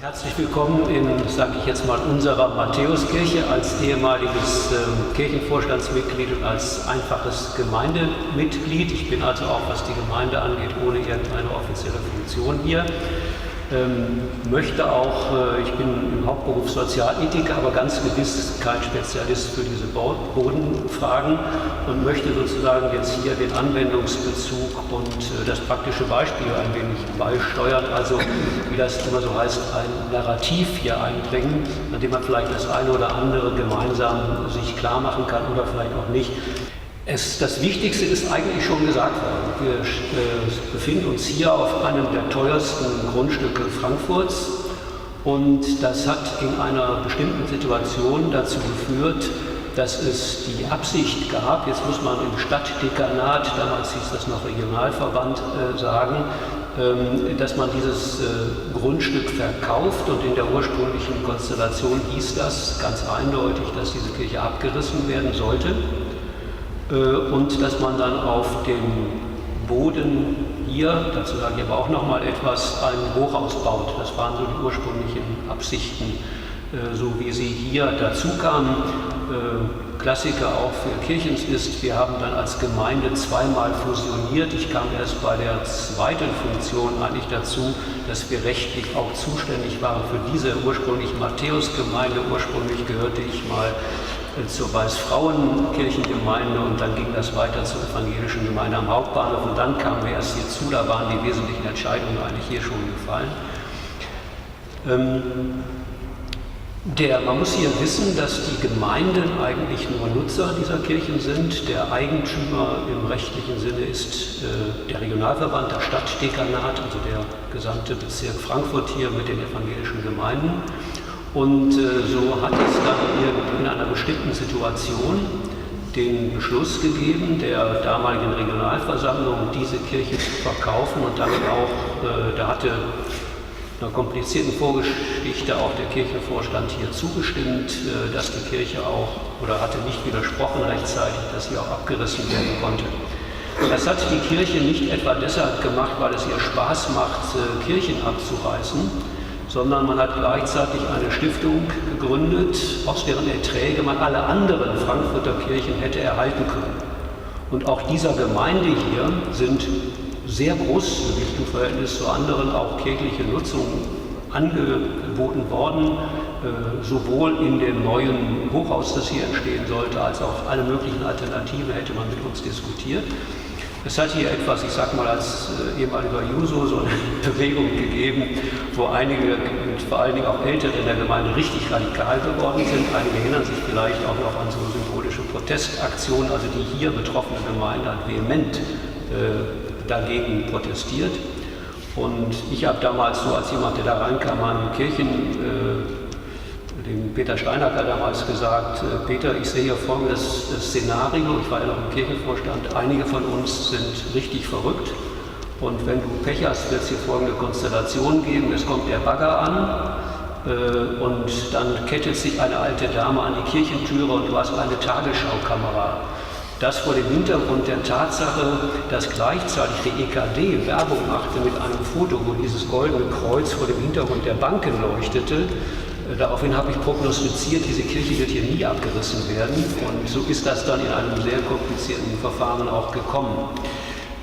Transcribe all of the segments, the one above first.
Herzlich willkommen in, sage ich jetzt mal, unserer Matthäuskirche als ehemaliges Kirchenvorstandsmitglied und als einfaches Gemeindemitglied. Ich bin also auch, was die Gemeinde angeht, ohne irgendeine offizielle Funktion hier. Möchte auch, ich bin im Hauptberuf Sozialethiker, aber ganz gewiss kein Spezialist für diese Bodenfragen und möchte sozusagen jetzt hier den Anwendungsbezug und das praktische Beispiel ein wenig beisteuern, also wie das immer so heißt, ein Narrativ hier einbringen, an dem man vielleicht das eine oder andere gemeinsam sich klar machen kann oder vielleicht auch nicht. Das Wichtigste ist eigentlich schon gesagt worden. Wir befinden uns hier auf einem der teuersten Grundstücke Frankfurts und das hat in einer bestimmten Situation dazu geführt, dass es die Absicht gab, jetzt muss man im Stadtdekanat, damals hieß das noch Regionalverband, sagen, dass man dieses Grundstück verkauft und in der ursprünglichen Konstellation hieß das ganz eindeutig, dass diese Kirche abgerissen werden sollte. Und dass man dann auf dem Boden hier, dazu sage ich aber auch noch mal etwas, ein Hochhaus baut. Das waren so die ursprünglichen Absichten, so wie sie hier dazu kamen. Klassiker auch für Kirchens ist, wir haben dann als Gemeinde zweimal fusioniert. Ich kam erst bei der zweiten Funktion eigentlich dazu, dass wir rechtlich auch zuständig waren für diese ursprüngliche Matthäusgemeinde. Ursprünglich gehörte ich mal zur Weißfrauenkirchengemeinde und dann ging das weiter zur evangelischen Gemeinde am Hauptbahnhof und dann kamen wir erst hier zu, da waren die wesentlichen Entscheidungen eigentlich hier schon gefallen. Man muss hier wissen, dass die Gemeinden eigentlich nur Nutzer dieser Kirchen sind. Der Eigentümer im rechtlichen Sinne ist der Regionalverband, der Stadtdekanat, also der gesamte Bezirk Frankfurt hier mit den evangelischen Gemeinden. Und so hat es dann in einer bestimmten Situation den Beschluss gegeben, der damaligen Regionalversammlung, diese Kirche zu verkaufen und damit auch, da hatte einer komplizierten Vorgeschichte auch der Kirchenvorstand hier zugestimmt, dass die Kirche auch, oder hatte nicht widersprochen rechtzeitig, dass sie auch abgerissen werden konnte. Das hat die Kirche nicht etwa deshalb gemacht, weil es ihr Spaß macht, Kirchen abzureißen, sondern man hat gleichzeitig eine Stiftung gegründet, aus deren Erträge man alle anderen Frankfurter Kirchen hätte erhalten können. Und auch dieser Gemeinde hier sind sehr großzügig im Verhältnis zu anderen auch kirchliche Nutzungen angeboten worden, sowohl in dem neuen Hochhaus, das hier entstehen sollte, als auch alle möglichen Alternativen hätte man mit uns diskutiert. Es hat hier etwas, ich sag mal als ehemaliger Juso, so eine Bewegung gegeben, wo einige, vor allen Dingen auch Ältere in der Gemeinde, richtig radikal geworden sind. Einige erinnern sich vielleicht auch noch an so symbolische Protestaktionen, also die hier betroffene Gemeinde hat vehement dagegen protestiert. Und ich habe damals so als jemand, der da reinkam, an Kirchen, dem Peter Steinacker damals gesagt, Peter, ich sehe hier folgendes Szenario, ich war ja noch im Kirchenvorstand, einige von uns sind richtig verrückt und wenn du Pech hast, wird es hier folgende Konstellation geben, es kommt der Bagger an und dann kettet sich eine alte Dame an die Kirchentüre und du hast eine Tagesschaukamera. Das vor dem Hintergrund der Tatsache, dass gleichzeitig der EKD Werbung machte mit einem Foto, wo dieses goldene Kreuz vor dem Hintergrund der Banken leuchtete. Daraufhin habe ich prognostiziert, diese Kirche wird hier nie abgerissen werden und so ist das dann in einem sehr komplizierten Verfahren auch gekommen.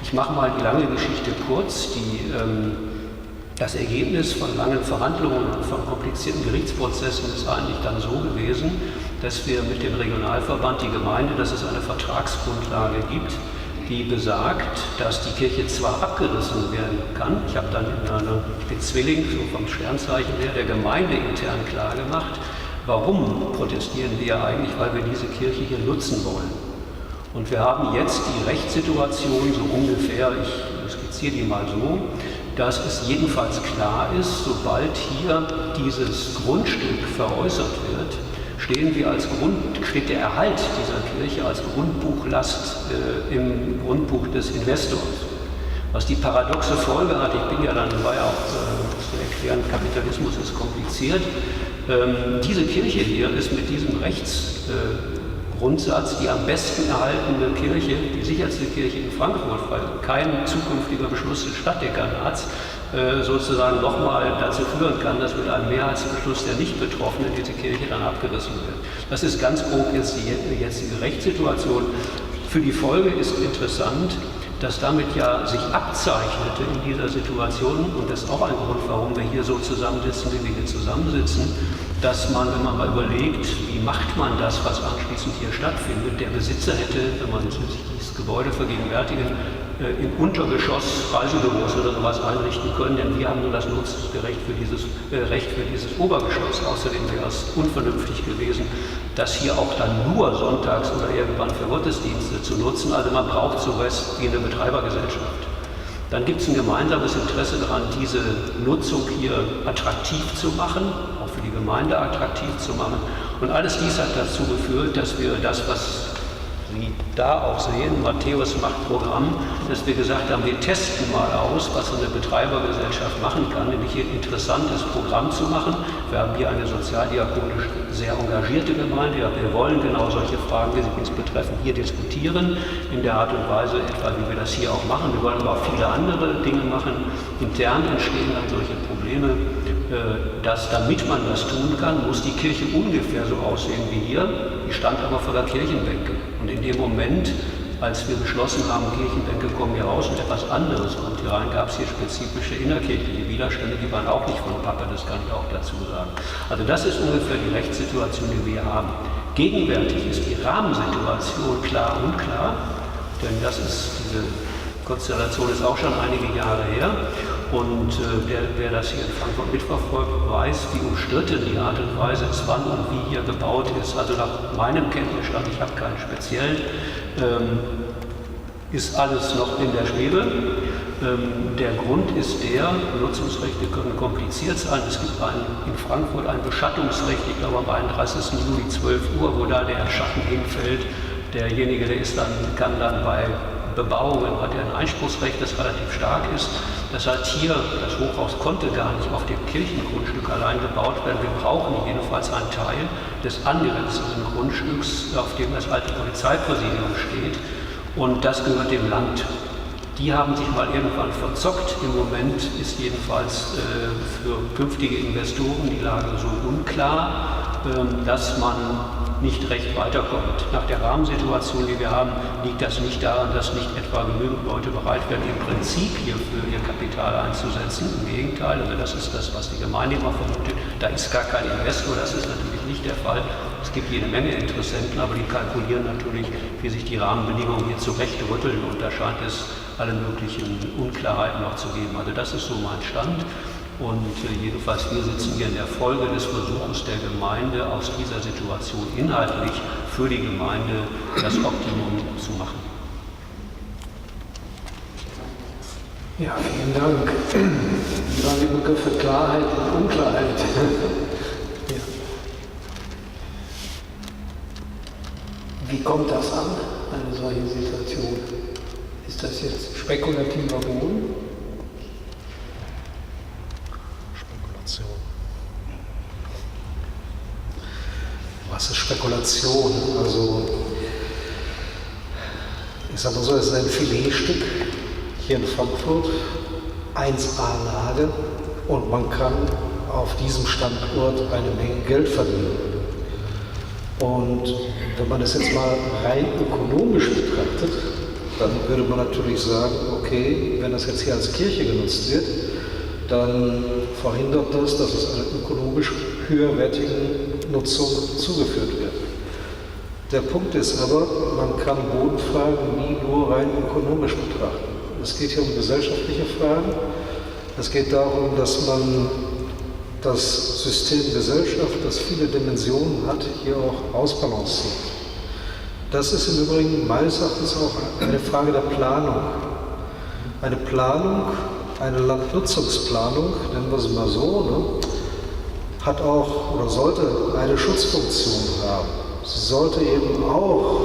Ich mache mal die lange Geschichte kurz. Das Ergebnis von langen Verhandlungen und von komplizierten Gerichtsprozessen ist eigentlich dann so gewesen, dass wir mit dem Regionalverband, die Gemeinde, dass es eine Vertragsgrundlage gibt, die besagt, dass die Kirche zwar abgerissen werden kann, ich habe dann ich bin Zwilling, so vom Sternzeichen her, der Gemeinde intern klar gemacht, warum protestieren wir eigentlich, weil wir diese Kirche hier nutzen wollen. Und wir haben jetzt die Rechtssituation so ungefähr, ich skizziere die mal so, dass es jedenfalls klar ist, sobald hier dieses Grundstück veräußert wird, steht der Erhalt dieser Kirche als Grundbuchlast im Grundbuch des Investors. Was die paradoxe Folge hat, ich bin ja dann dabei auch zu erklären, Kapitalismus ist kompliziert. Diese Kirche hier ist mit diesem Rechtsgrundsatz die am besten erhaltene Kirche, die sicherste Kirche in Frankfurt, weil kein zukünftiger Beschluss des Stadtdekanats sozusagen nochmal dazu führen kann, dass mit einem Mehrheitsbeschluss der Nicht-Betroffenen diese Kirche dann abgerissen wird. Das ist ganz grob jetzt die jetzige Rechtssituation. Für die Folge ist interessant, dass damit ja sich abzeichnete in dieser Situation, und das ist auch ein Grund, warum wir hier so zusammensitzen, wie wir hier zusammensitzen, dass man, wenn man mal überlegt, wie macht man das, was anschließend hier stattfindet, der Besitzer hätte, wenn man sich dieses Gebäude vergegenwärtigen, im Untergeschoss Reisebüros oder sowas einrichten können, denn wir haben nur das Nutzungsrecht für dieses Obergeschoss. Außerdem wäre es unvernünftig gewesen, das hier auch dann nur sonntags oder irgendwann für Gottesdienste zu nutzen. Also man braucht sowas wie eine Betreibergesellschaft. Dann gibt es ein gemeinsames Interesse daran, diese Nutzung hier attraktiv zu machen, auch für die Gemeinde attraktiv zu machen. Und alles dies hat dazu geführt, dass wir das, was Sie da auch sehen, Matthäus macht Programm, dass wir gesagt haben, wir testen mal aus, was eine Betreibergesellschaft machen kann, nämlich hier ein interessantes Programm zu machen. Wir haben hier eine sozialdiakonisch sehr engagierte Gemeinde. Ja, wir wollen genau solche Fragen, die Sie uns betreffen, hier diskutieren, in der Art und Weise etwa, wie wir das hier auch machen. Wir wollen aber auch viele andere Dinge machen. Intern entstehen dann solche Probleme, dass damit man das tun kann, muss die Kirche ungefähr so aussehen wie hier. Die stand aber vor der Kirchenbänke. Und in dem Moment, als wir beschlossen haben, Kirchenbänke kommen hier raus und etwas anderes kommt hier rein, gab es hier spezifische innerkirchliche Widerstände, die waren auch nicht von Pappe, das kann ich auch dazu sagen. Also das ist ungefähr die Rechtssituation, die wir haben. Gegenwärtig ist die Rahmensituation klar und unklar, denn diese Konstellation ist auch schon einige Jahre her. Und wer das hier in Frankfurt mitverfolgt, weiß, wie umstritten die Art und Weise ist, wann und wie hier gebaut ist. Also nach meinem Kenntnisstand, ich habe keinen speziellen, ist alles noch in der Schwebe. Der Grund ist Nutzungsrechte können kompliziert sein. Es gibt in Frankfurt ein Beschattungsrecht, ich glaube am 31. Juli 12 Uhr, wo da der Schatten hinfällt. Derjenige, kann dann bei Bebauungen hat er ein Einspruchsrecht, das relativ stark ist. Das heißt, hier, das Hochhaus konnte gar nicht auf dem Kirchengrundstück allein gebaut werden. Wir brauchen jedenfalls einen Teil des angrenzenden Grundstücks, auf dem das alte Polizeipräsidium steht. Und das gehört dem Land. Die haben sich mal irgendwann verzockt. Im Moment ist jedenfalls für künftige Investoren die Lage so unklar, dass man nicht recht weiterkommt. Nach der Rahmensituation, die wir haben, liegt das nicht daran, dass nicht etwa genügend Leute bereit wären, im Prinzip hierfür ihr Kapital einzusetzen. Im Gegenteil, also das ist das, was die Gemeinde immer vermutet. Da ist gar kein Investor, das ist natürlich nicht der Fall. Es gibt jede Menge Interessenten, aber die kalkulieren natürlich, wie sich die Rahmenbedingungen hier zurechtrütteln, und da scheint es alle möglichen Unklarheiten noch zu geben. Also das ist so mein Stand. Und jedenfalls wir sitzen hier in der Folge des Versuchs der Gemeinde, aus dieser Situation inhaltlich für die Gemeinde das Optimum zu machen. Ja, vielen Dank. Das waren die Begriffe Klarheit und Unklarheit. Ja. Wie kommt das an, eine solche Situation? Ist das jetzt spekulativer Boden? Was ist Spekulation? Also, ich sage mal so, es ist ein Filetstück hier in Frankfurt, 1A-Lage, und man kann auf diesem Standort eine Menge Geld verdienen. Und wenn man das jetzt mal rein ökonomisch betrachtet, dann würde man natürlich sagen, okay, wenn das jetzt hier als Kirche genutzt wird, dann verhindert das, dass es einer ökonomisch höherwertigen Nutzung zugeführt wird. Der Punkt ist aber, man kann Bodenfragen nie nur rein ökonomisch betrachten. Es geht hier um gesellschaftliche Fragen. Es geht darum, dass man das System Gesellschaft, das viele Dimensionen hat, hier auch ausbalanciert. Das ist im Übrigen meines Erachtens auch eine Frage der Planung. Eine Planung, eine Landnutzungsplanung, nennen wir sie mal so, hat auch oder sollte eine Schutzfunktion haben. Sie sollte eben auch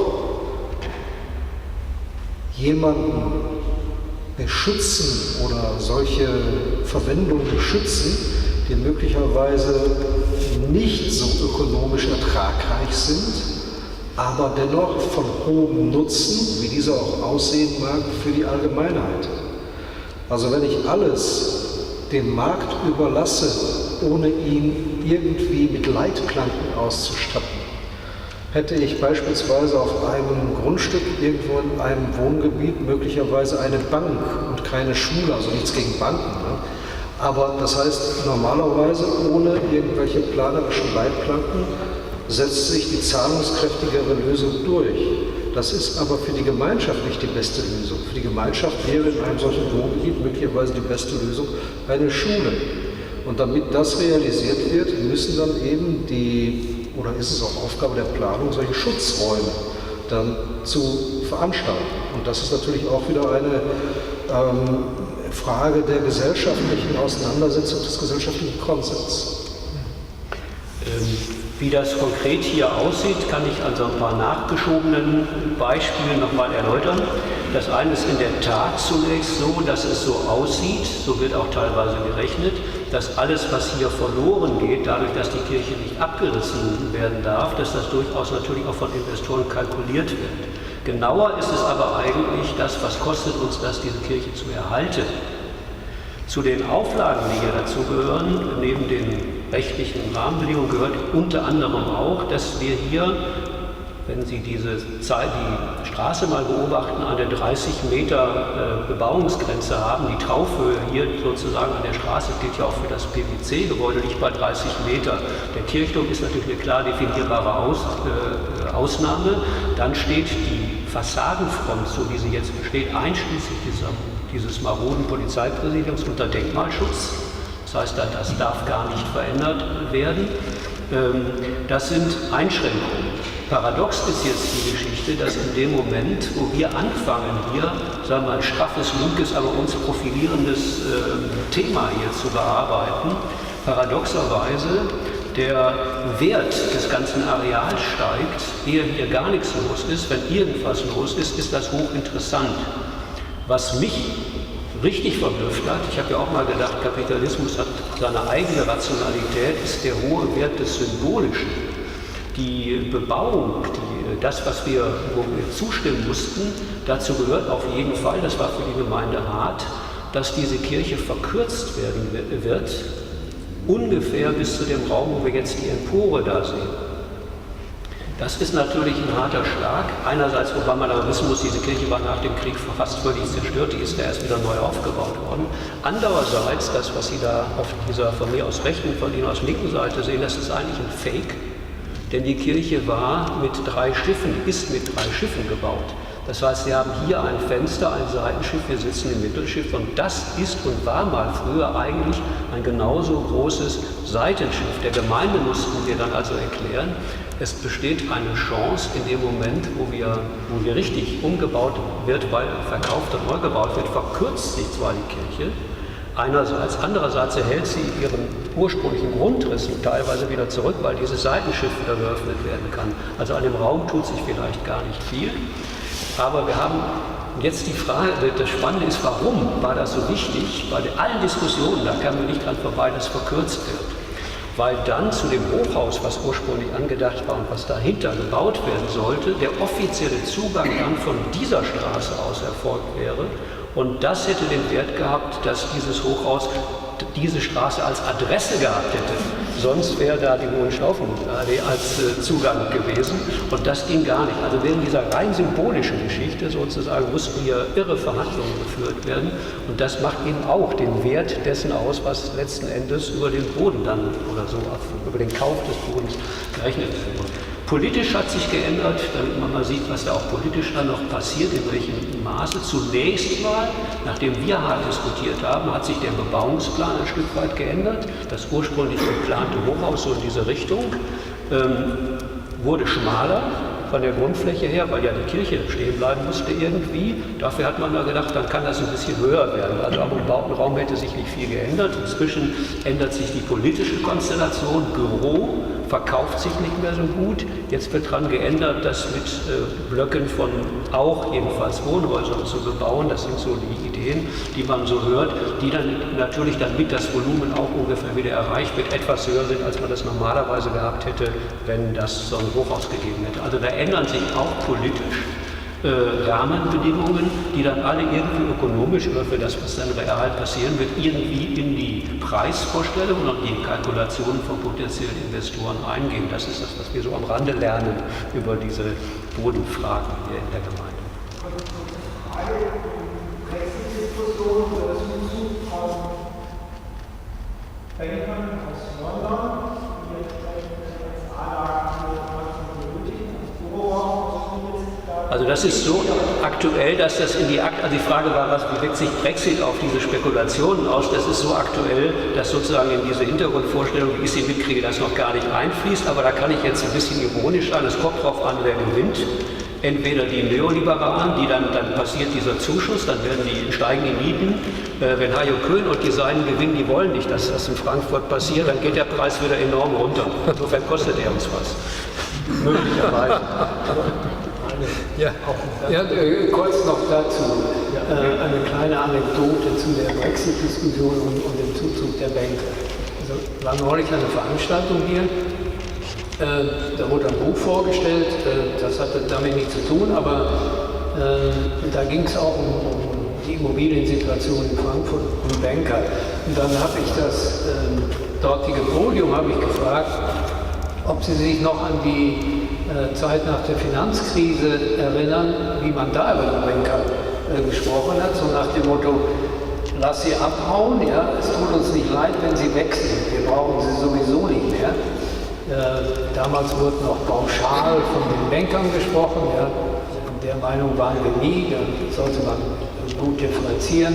jemanden beschützen oder solche Verwendungen beschützen, die möglicherweise nicht so ökonomisch ertragreich sind, aber dennoch von hohem Nutzen, wie dieser auch aussehen mag, für die Allgemeinheit. Also wenn ich alles dem Markt überlasse, ohne ihn irgendwie mit Leitplanken auszustatten, hätte ich beispielsweise auf einem Grundstück irgendwo in einem Wohngebiet möglicherweise eine Bank und keine Schule, also nichts gegen Banken. Ne? Aber das heißt, normalerweise ohne irgendwelche planerischen Leitplanken setzt sich die zahlungskräftigere Lösung durch. Das ist aber für die Gemeinschaft nicht die beste Lösung. Für die Gemeinschaft wäre in einem solchen Wohngebiet möglicherweise die beste Lösung eine Schule. Und damit das realisiert wird, müssen dann eben oder ist es auch Aufgabe der Planung, solche Schutzräume dann zu veranstalten. Und das ist natürlich auch wieder eine Frage der gesellschaftlichen Auseinandersetzung, des gesellschaftlichen Konsens. Wie das konkret hier aussieht, kann ich an so ein paar nachgeschobenen Beispielen nochmal erläutern. Das eine ist in der Tat zunächst so, dass es so aussieht, so wird auch teilweise gerechnet, dass alles, was hier verloren geht, dadurch, dass die Kirche nicht abgerissen werden darf, dass das durchaus natürlich auch von Investoren kalkuliert wird. Genauer ist es aber eigentlich das, was kostet uns das, diese Kirche zu erhalten. Zu den Auflagen, die hier dazu gehören, neben den rechtlichen Rahmenbedingungen gehört unter anderem auch, dass wir hier, wenn Sie die Straße mal beobachten, eine 30 Meter Bebauungsgrenze haben. Die Traufhöhe hier sozusagen an der Straße gilt ja auch für das PwC-Gebäude, liegt bei 30 Meter. Der Kirchturm ist natürlich eine klar definierbare Ausnahme. Dann steht die Fassadenfront, so wie sie jetzt besteht, einschließlich dieses maroden Polizeipräsidiums unter Denkmalschutz. Das heißt, das darf gar nicht verändert werden. Das sind Einschränkungen. Paradox ist jetzt die Geschichte, dass in dem Moment, wo wir anfangen, hier, sagen wir mal, ein straffes, linkes, aber uns profilierendes Thema hier zu bearbeiten, paradoxerweise der Wert des ganzen Areals steigt, ehe hier gar nichts los ist. Wenn irgendwas los ist, ist das hochinteressant. Was mich richtig verblüfft hat, ich habe ja auch mal gedacht, Kapitalismus hat seine eigene Rationalität, ist der hohe Wert des Symbolischen. Die Bebauung, das, wo wir zustimmen mussten, dazu gehört auf jeden Fall, das war für die Gemeinde hart, dass diese Kirche verkürzt werden wird, ungefähr bis zu dem Raum, wo wir jetzt die Empore da sehen. Das ist natürlich ein harter Schlag. Einerseits, wobei man aber wissen muss, diese Kirche war nach dem Krieg fast völlig zerstört, die ist ja erst wieder neu aufgebaut worden. Andererseits, das, was Sie da auf dieser von mir aus rechten, von Ihnen aus linken Seite sehen, das ist eigentlich ein Fake. Denn die Kirche ist mit 3 Schiffen gebaut. Das heißt, Sie haben hier ein Fenster, ein Seitenschiff, wir sitzen im Mittelschiff und das ist und war mal früher eigentlich ein genauso großes Seitenschiff. Der Gemeinde mussten wir dann also erklären, es besteht eine Chance in dem Moment, wo wir richtig umgebaut wird, weil verkauft und neu gebaut wird, verkürzt sich zwar die Kirche, einerseits, andererseits erhält sie ihren ursprünglichen Grundrissen teilweise wieder zurück, weil dieses Seitenschiff wieder geöffnet werden kann. Also an dem Raum tut sich vielleicht gar nicht viel. Aber wir haben jetzt die Frage, das Spannende ist, warum war das so wichtig? Bei allen Diskussionen, da kamen wir nicht dran vorbei, dass verkürzt wird. Weil dann zu dem Hochhaus, was ursprünglich angedacht war und was dahinter gebaut werden sollte, der offizielle Zugang dann von dieser Straße aus erfolgt wäre. Und das hätte den Wert gehabt, dass dieses Hochhaus diese Straße als Adresse gehabt hätte. Sonst wäre da die Hohenstaufenallee als Zugang gewesen. Und das ging gar nicht. Also wegen dieser rein symbolischen Geschichte sozusagen mussten hier irre Verhandlungen geführt werden. Und das macht eben auch den Wert dessen aus, was letzten Endes über den Boden dann oder so, über den Kauf des Bodens gerechnet wurde. Politisch hat sich geändert, damit man mal sieht, was da auch politisch dann noch passiert, in welchem Maße. Zunächst mal, nachdem wir hart diskutiert haben, hat sich der Bebauungsplan ein Stück weit geändert. Das ursprünglich geplante Hochhaus so in diese Richtung wurde schmaler von der Grundfläche her, weil ja die Kirche stehen bleiben musste irgendwie. Dafür hat man da gedacht, dann kann das ein bisschen höher werden. Also am gebauten Raum hätte sich nicht viel geändert. Inzwischen ändert sich die politische Konstellation. Büro verkauft sich nicht mehr so gut. Jetzt wird daran geändert, das mit Blöcken von auch jedenfalls Wohnhäusern zu bebauen. Das sind so die Ideen, die man so hört, die dann natürlich, damit das Volumen auch ungefähr wieder erreicht wird, etwas höher sind, als man das normalerweise gehabt hätte, wenn das so ein Hochhaus gegeben hätte. Also da ändern sich auch politisch Rahmenbedingungen, die dann alle irgendwie ökonomisch oder für das, was dann real passieren wird, irgendwie in die Preisvorstellung und die Kalkulationen von potenziellen Investoren eingehen. Das ist das, was wir so am Rande lernen über diese Bodenfragen hier in der Gemeinde. Brexit-Diskussion oder das Umzug von Bankern aus London, die jetzt A-Lagen benötigen, als Büroraum. Also das ist so aktuell, dass das in die also die Frage war, wie wirkt sich Brexit auf diese Spekulationen aus? Das ist so aktuell, dass sozusagen in diese Hintergrundvorstellung, wie ich sie mitkriege, das noch gar nicht einfließt. Aber da kann ich jetzt ein bisschen ironisch sein. Es kommt darauf an, wer gewinnt. Entweder die Neoliberalen, dann passiert dieser Zuschuss, dann steigen die Mieten. Wenn Hajo Köhn und die Seinen gewinnen, die wollen nicht, dass das in Frankfurt passiert, dann geht der Preis wieder enorm runter. Insofern kostet er uns was. Möglicherweise. Kurz noch dazu eine kleine Anekdote zu der Brexit-Diskussion und dem Zuzug der Banker. Also, war neulich eine Veranstaltung hier, da wurde ein Buch vorgestellt, das hatte damit nichts zu tun, aber da ging es auch um die Immobiliensituation in Frankfurt und Banker. Und dann habe ich das dortige Podium gefragt, ob sie sich noch an die Zeit nach der Finanzkrise erinnern, wie man da über die Banker gesprochen hat, so nach dem Motto, lass sie abhauen, ja, es tut uns nicht leid, wenn sie weg sind, wir brauchen sie sowieso nicht mehr. Damals wurde noch pauschal von den Bankern gesprochen, ja. Der Meinung waren wir nie, da sollte man gut differenzieren.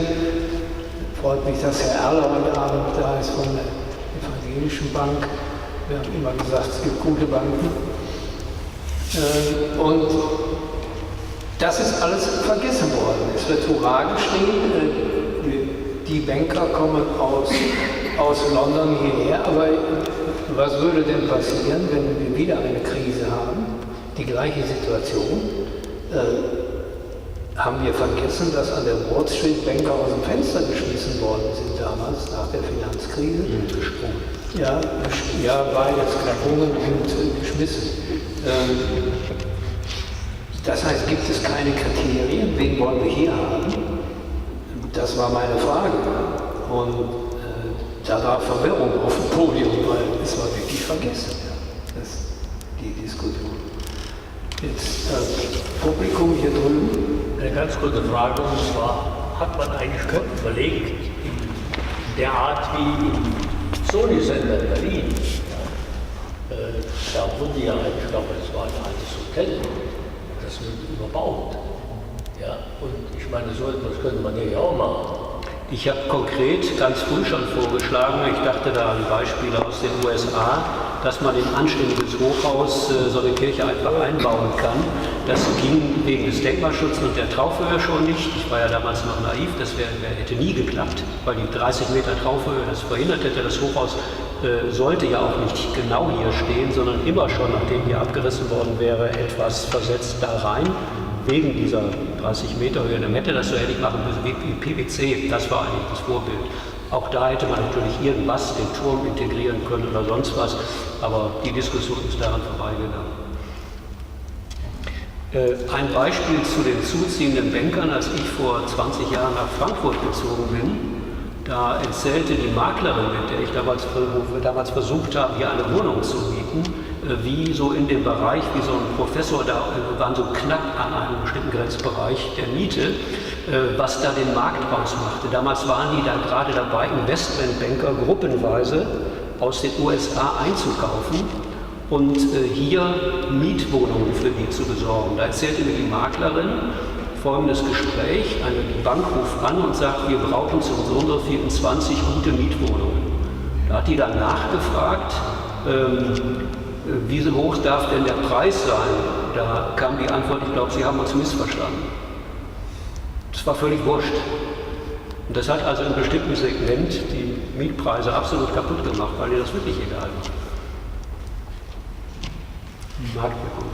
Freut mich, dass Herr Erler heute Abend da ist von der Evangelischen Bank. Wir haben immer gesagt, es gibt gute Banken. Und das ist alles vergessen worden. Es wird Hurra geschrien, die Banker kommen aus London hierher, aber was würde denn passieren, wenn wir wieder eine Krise haben? Die gleiche Situation. Haben wir vergessen, dass an der Wall Street Banker aus dem Fenster geschmissen worden sind damals, nach der Finanzkrise? Gesprungen. Ja, beides, gesprungen und geschmissen. Das heißt, gibt es keine Kriterien, wen wollen wir hier haben? Das war meine Frage. Und da war Verwirrung auf dem Podium, weil es war wirklich vergessen, die Diskussion. Jetzt Publikum hier drüben. Eine ganz kurze Frage, und zwar hat man eigentlich überlegt, in der Art wie im Sony-Sender in Berlin, da wurde ja, ich glaube, es war ein altes Hotel, das wird überbaut. Ja, und ich meine, so etwas könnte man hier ja auch machen. Ich habe konkret ganz früh schon vorgeschlagen, ich dachte da an Beispiele aus den USA, dass man in ein anständiges Hochhaus so eine Kirche einfach einbauen kann. Das ging wegen des Denkmalschutzes und der Traufhöhe schon nicht. Ich war ja damals noch naiv, das hätte nie geklappt, weil die 30 Meter Traufhöhe das verhindert hätte. Das Hochhaus sollte ja auch nicht genau hier stehen, sondern immer schon, nachdem hier abgerissen worden wäre, etwas versetzt da rein. Wegen dieser 30 Meter Höhe. Dann hätte das so ähnlich machen müssen wie PwC. Das war eigentlich das Vorbild. Auch da hätte man natürlich irgendwas, den Turm integrieren können oder sonst was, aber die Diskussion ist daran vorbeigegangen. Ein Beispiel zu den zuziehenden Bankern, als ich vor 20 Jahren nach Frankfurt gezogen bin, da erzählte die Maklerin, mit der ich damals versucht habe, hier eine Wohnung zu mieten, wie so in dem Bereich, wie so ein Professor, da waren so knapp an einem bestimmten Grenzbereich der Miete, was da den Markt ausmachte. Damals waren die da gerade dabei, Investmentbanker gruppenweise aus den USA einzukaufen und hier Mietwohnungen für die zu besorgen. Da erzählte mir die Maklerin folgendes Gespräch: Die Bank ruft an und sagt, wir brauchen zum so und so vielen 20 gute Mietwohnungen. Da hat die dann nachgefragt, wie hoch darf denn der Preis sein? Da kam die Antwort, ich glaube, Sie haben uns missverstanden. Das war völlig wurscht. Und das hat also in einem bestimmten Segment die Mietpreise absolut kaputt gemacht, weil ihr das wirklich egal war. Marktwirkung.